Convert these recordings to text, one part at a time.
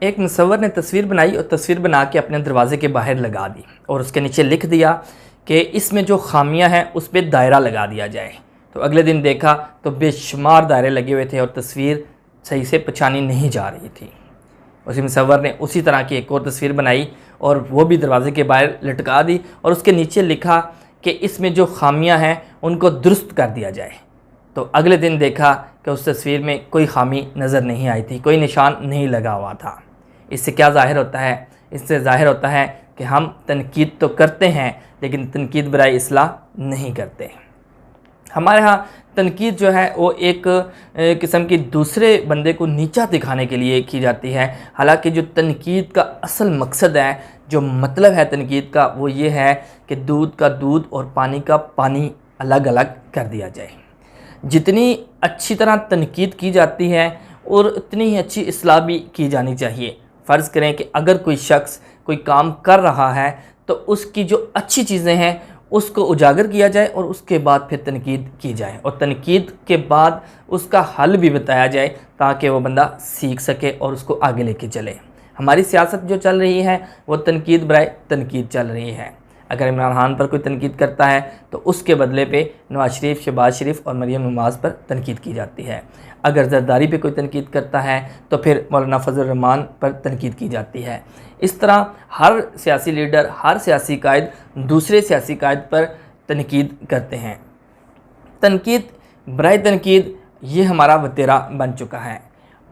एक मुसव्वर ने तस्वीर बनाई और तस्वीर बना के अपने दरवाज़े के बाहर लगा दी और उसके नीचे लिख दिया कि इसमें जो खामियां हैं उस पर दायरा लगा दिया जाए। तो अगले दिन देखा तो बेशुमार दायरे लगे हुए थे और तस्वीर सही से पहचानी नहीं जा रही थी। उसी मुसव्वर ने उसी तरह की एक और तस्वीर बनाई और वो भी दरवाज़े के बाहर लटका दी और उसके नीचे लिखा कि इसमें जो खामियां हैं उनको दुरुस्त कर दिया जाए। तो अगले दिन देखा कि उस तस्वीर में कोई खामी नज़र नहीं आई थी, कोई निशान नहीं लगा हुआ था। इससे क्या ज़ाहिर होता है? इससे ज़ाहिर होता है कि हम तनकीद तो करते हैं लेकिन तनकीद बराए इस्लाह नहीं करते। हमारे यहाँ तनकीद जो है वो एक किस्म की दूसरे बंदे को नीचा दिखाने के लिए की जाती है। हालांकि जो तनकीद का असल मकसद है, जो मतलब है तनकीद का, वो ये है कि दूध का दूध और पानी का पानी अलग अलग कर दिया जाए। जितनी अच्छी तरह तनकीद की जाती है और उतनी ही अच्छी इस्लाह भी की जानी चाहिए। फ़र्ज़ करें कि अगर कोई शख्स कोई काम कर रहा है तो उसकी जो अच्छी चीज़ें हैं उसको उजागर किया जाए और उसके बाद फिर तनकीद की जाए और तनकीद के बाद उसका हल भी बताया जाए ताकि वो बंदा सीख सके और उसको आगे लेके चले। हमारी सियासत जो चल रही है वो तनकीद बराए तनकीद चल रही है। अगर इमरान खान पर कोई तनकीद करता है तो उसके बदले पे नवाज शरीफ, शहबाज शरीफ और मरीम नवाज़ पर तनकीद की जाती है। अगर जरदारी पे कोई तनकीद करता है तो फिर मौलाना फजल रहमान पर तनकीद की जाती है। इस तरह हर सियासी लीडर, हर सियासी कायद दूसरे सियासी कायद पर तनकीद करते हैं। तनकीद बराए तनकीद ये हमारा वतेरा बन चुका है।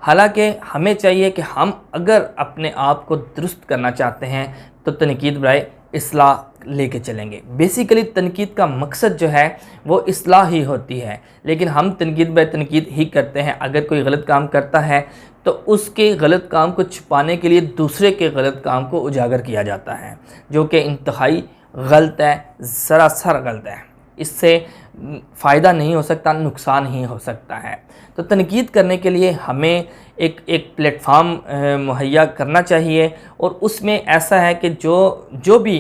हालांकि हमें चाहिए कि हम अगर अपने आप को दुरुस्त करना चाहते हैं तो तनकीद बराए इस्लाह लेके चलेंगे। बेसिकली तनकीद का मकसद जो है वो इस्लाह ही होती है, लेकिन हम तनकीद बराए तनकीद ही करते हैं। अगर कोई गलत काम करता है तो उसके गलत काम को छुपाने के लिए दूसरे के गलत काम को उजागर किया जाता है, जो कि इंतहाई गलत है, सरासर गलत है। इससे फ़ायदा नहीं हो सकता, नुकसान ही हो सकता है। तो तनकीद करने के लिए हमें एक प्लेटफार्म मुहैया करना चाहिए और उसमें ऐसा है कि जो भी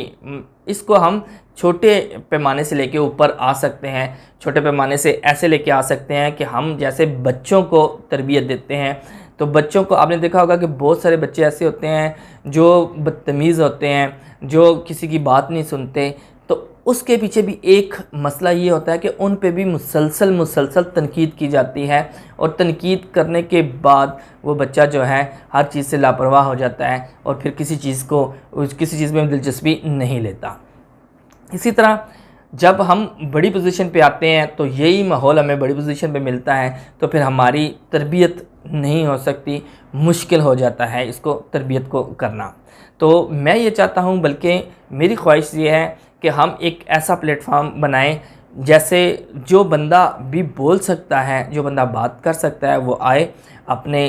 इसको हम छोटे पैमाने से लेके ऊपर आ सकते हैं। छोटे पैमाने से ऐसे लेके आ सकते हैं कि हम जैसे बच्चों को तरबियत देते हैं तो बच्चों को आपने देखा होगा कि बहुत सारे बच्चे ऐसे होते हैं जो बदतमीज़ होते हैं, जो किसी की बात नहीं सुनते। तो उसके पीछे भी एक मसला ये होता है कि उन पे भी मुसलसल तनकीद की जाती है और तनकीद करने के बाद वो बच्चा जो है हर चीज़ से लापरवाह हो जाता है और फिर किसी चीज़ में दिलचस्पी नहीं लेता। इसी तरह जब हम बड़ी पोजीशन पे आते हैं तो यही माहौल हमें बड़ी पोजीशन पे मिलता है तो फिर हमारी तरबियत नहीं हो सकती, मुश्किल हो जाता है इसको तरबियत को करना। तो मैं ये चाहता हूँ, बल्कि मेरी ख्वाहिश ये है कि हम एक ऐसा प्लेटफॉर्म बनाएं जैसे जो बंदा भी बोल सकता है, जो बंदा बात कर सकता है, वो आए, अपने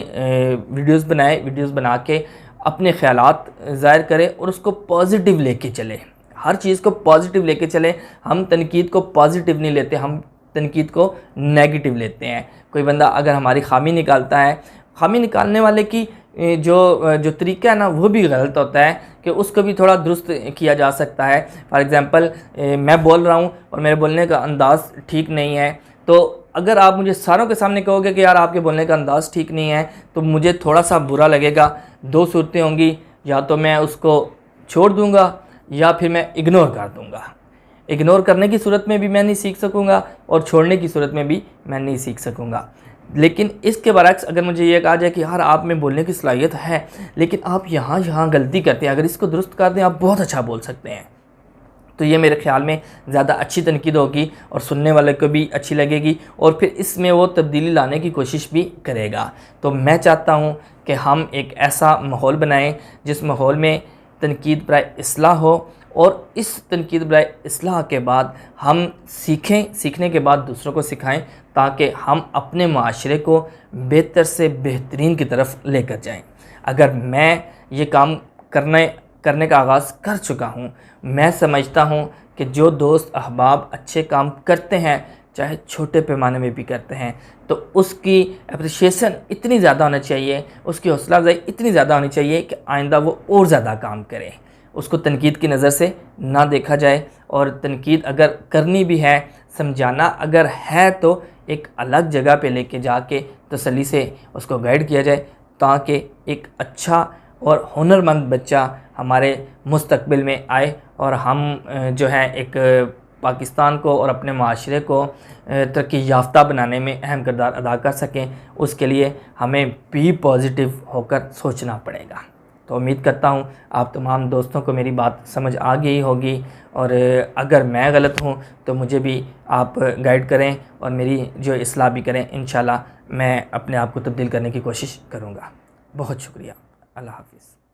वीडियोस बनाए, वीडियोस बना के अपने ख़यालात ज़ाहिर करे और उसको पॉजिटिव लेके चले। हर चीज़ को पॉजिटिव लेके चले। हम तनकीद को पॉजिटिव नहीं लेते, हम तनकीद को नेगेटिव लेते हैं। कोई बंदा अगर हमारी खामी निकालता है, खामी निकालने वाले की जो तरीका है ना वो भी गलत होता है कि उसको भी थोड़ा दुरुस्त किया जा सकता है। फॉर एग्ज़ाम्पल मैं बोल रहा हूँ और मेरे बोलने का अंदाज़ ठीक नहीं है, तो अगर आप मुझे सारों के सामने कहोगे कि यार आपके बोलने का अंदाज़ ठीक नहीं है तो मुझे थोड़ा सा बुरा लगेगा। दो सूरतें होंगी, या तो मैं उसको छोड़ दूँगा या फिर मैं इग्नोर कर दूँगा। इग्नोर करने की सूरत में भी मैं नहीं सीख सकूँगा और छोड़ने की सूरत में भी मैं नहीं सीख सकूँगा। लेकिन इसके बरक्स अगर मुझे ये कहा जाए कि यार आप में बोलने की सलाहियत है लेकिन आप यहाँ गलती करते हैं, अगर इसको दुरुस्त कर दें आप बहुत अच्छा बोल सकते हैं, तो ये मेरे ख्याल में ज़्यादा अच्छी तनकीद होगी और सुनने वाले को भी अच्छी लगेगी और फिर इसमें वो तब्दीली लाने की कोशिश भी करेगा। तो मैं चाहता हूँ कि हम एक ऐसा माहौल बनाएं जिस माहौल में तनकीद बराए इस्लाह हो और इस तनकीद बराए इस्लाह के बाद हम सीखने के बाद दूसरों को सिखाएं ताकि हम अपने माशरे को बेहतर से बेहतरीन की तरफ लेकर जाएं। अगर मैं ये काम करने का आगाज़ कर चुका हूँ, मैं समझता हूँ कि जो दोस्त अहबाब अच्छे काम करते हैं, चाहे छोटे पैमाने में भी करते हैं, तो उसकी अप्रिशिएशन इतनी ज़्यादा होनी चाहिए, उसकी हौसला अफजाई इतनी ज़्यादा होनी चाहिए कि आइंदा वो और ज़्यादा काम करे। उसको तनकीद की नज़र से ना देखा जाए और तनकीद अगर करनी भी है, समझाना अगर है, तो एक अलग जगह पे लेके जाके तसल्ली से उसको गाइड किया जाए ताकि एक अच्छा और हुनरमंद बच्चा हमारे मुस्तकबिल में आए और हम जो है एक पाकिस्तान को और अपने माशरे को तरक्की याफ्ता बनाने में अहम किरदार अदा कर सकें। उसके लिए हमें बी पॉजिटिव होकर सोचना पड़ेगा। तो उम्मीद करता हूँ आप तमाम दोस्तों को मेरी बात समझ आ गई होगी, और अगर मैं गलत हूँ तो मुझे भी आप गाइड करें और मेरी जो इस्लाह भी करें। इंशाल्लाह मैं अपने आप को तब्दील करने की कोशिश करूँगा। बहुत शुक्रिया। अल्लाह हाफ़िज़।